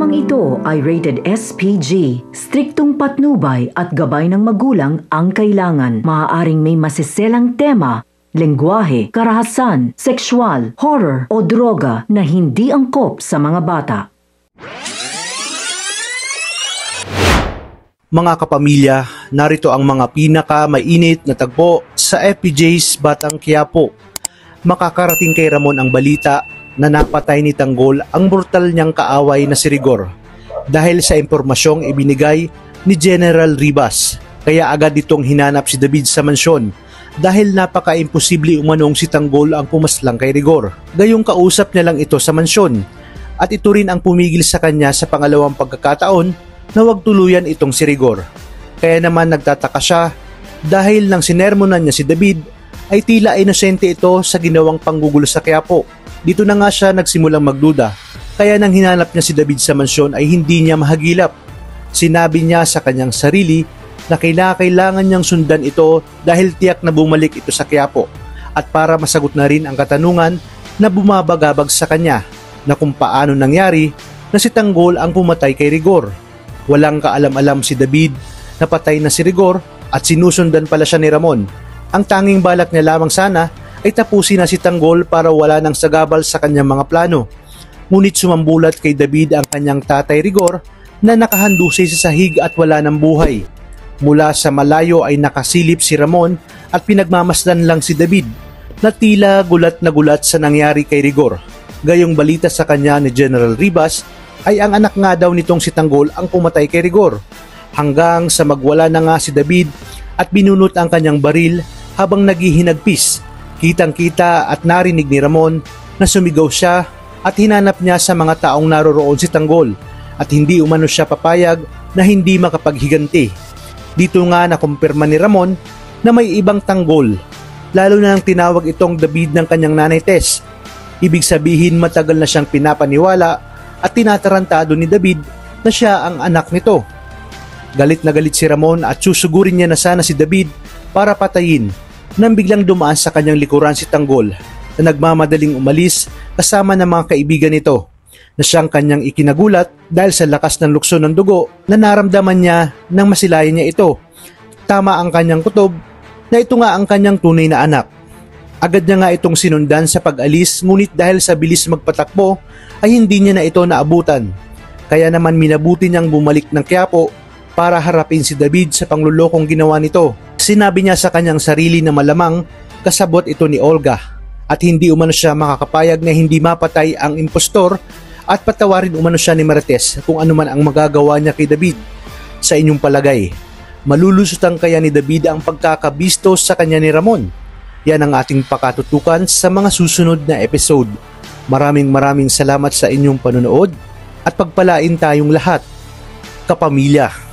Programang ito ay rated SPG. Striktong patnubay at gabay ng magulang ang kailangan. Maaaring may masiselang tema, lengguwahe, karahasan, sexual, horror o droga na hindi angkop sa mga bata. Mga kapamilya, narito ang mga pinaka-mainit na tagpo sa FPJ's Batang Quiapo. Makakarating kay Ramon ang balita na napatay ni Tanggol ang brutal niyang kaaway na si Rigor dahil sa impormasyong ibinigay ni General Ribas. Kaya agad itong hinanap si David sa mansyon dahil napaka-imposible umanong si Tanggol ang pumaslang kay Rigor. Gayong kausap niya lang ito sa mansyon at ito rin ang pumigil sa kanya sa pangalawang pagkakataon na wag tuluyan itong si Rigor. Kaya naman nagtataka siya dahil nang sinermonan niya si David ay tila inosente ito sa ginawang panggugulo sa Quiapo. Dito na nga siya nagsimulang magduda, kaya nang hinanap niya si David sa mansyon ay hindi niya mahagilap. Sinabi niya sa kanyang sarili na kailangan niyang sundan ito dahil tiyak na bumalik ito sa Quiapo at para masagot na rin ang katanungan na bumabagabag sa kanya na kung paano nangyari na si Tanggol ang pumatay kay Rigor. Walang kaalam-alam si David na patay na si Rigor at sinusundan pala siya ni Ramon. Ang tanging balak niya lamang sana ay tapusin na si Tanggol para wala nang sagabal sa kanyang mga plano. Ngunit sumambulat kay David ang kanyang tatay Rigor na nakahandusay sa sahig at wala ng buhay. Mula sa malayo ay nakasilip si Ramon at pinagmamasdan lang si David na tila gulat na gulat sa nangyari kay Rigor. Gayong balita sa kanya ni General Ribas ay ang anak nga daw nitong si Tanggol ang pumatay kay Rigor. Hanggang sa magwala na nga si David at binunot ang kanyang baril habang naghihinagpis. Kitang-kita at narinig ni Ramon na sumigaw siya at hinanap niya sa mga taong naroroon si Tanggol at hindi umano siya papayag na hindi makapaghiganti. Dito nga nakumpirma ni Ramon na may ibang Tanggol, lalo na nang tinawag itong David ng kanyang nanay Tess. Ibig sabihin matagal na siyang pinapaniwala at tinatarantado ni David na siya ang anak nito. Galit na galit si Ramon at susugurin niya na sana si David para patayin nang biglang dumaan sa kanyang likuran si Tanggol na nagmamadaling umalis kasama ng mga kaibigan nito na siyang kanyang ikinagulat dahil sa lakas ng lukso ng dugo na naramdaman niya nang masilayan niya ito. Tama ang kanyang kutob na ito nga ang kanyang tunay na anak. Agad niya nga itong sinundan sa pag-alis ngunit dahil sa bilis magpatakbo ay hindi niya na ito naabutan. Kaya naman minabuti niyang bumalik ng Quiapo para harapin si David sa panglulokong ginawa nito. Sinabi niya sa kanyang sarili na malamang kasabot ito ni Olga at hindi umano siya makakapayag na hindi mapatay ang impostor at patawarin umano siya ni Marites kung ano man ang magagawa niya kay David. Sa inyong palagay, malulusutan kaya ni David ang pagkakabisto sa kanya ni Ramon? Yan ang ating pakatutukan sa mga susunod na episode. Maraming salamat sa inyong panonood at pagpalain tayong lahat, kapamilya.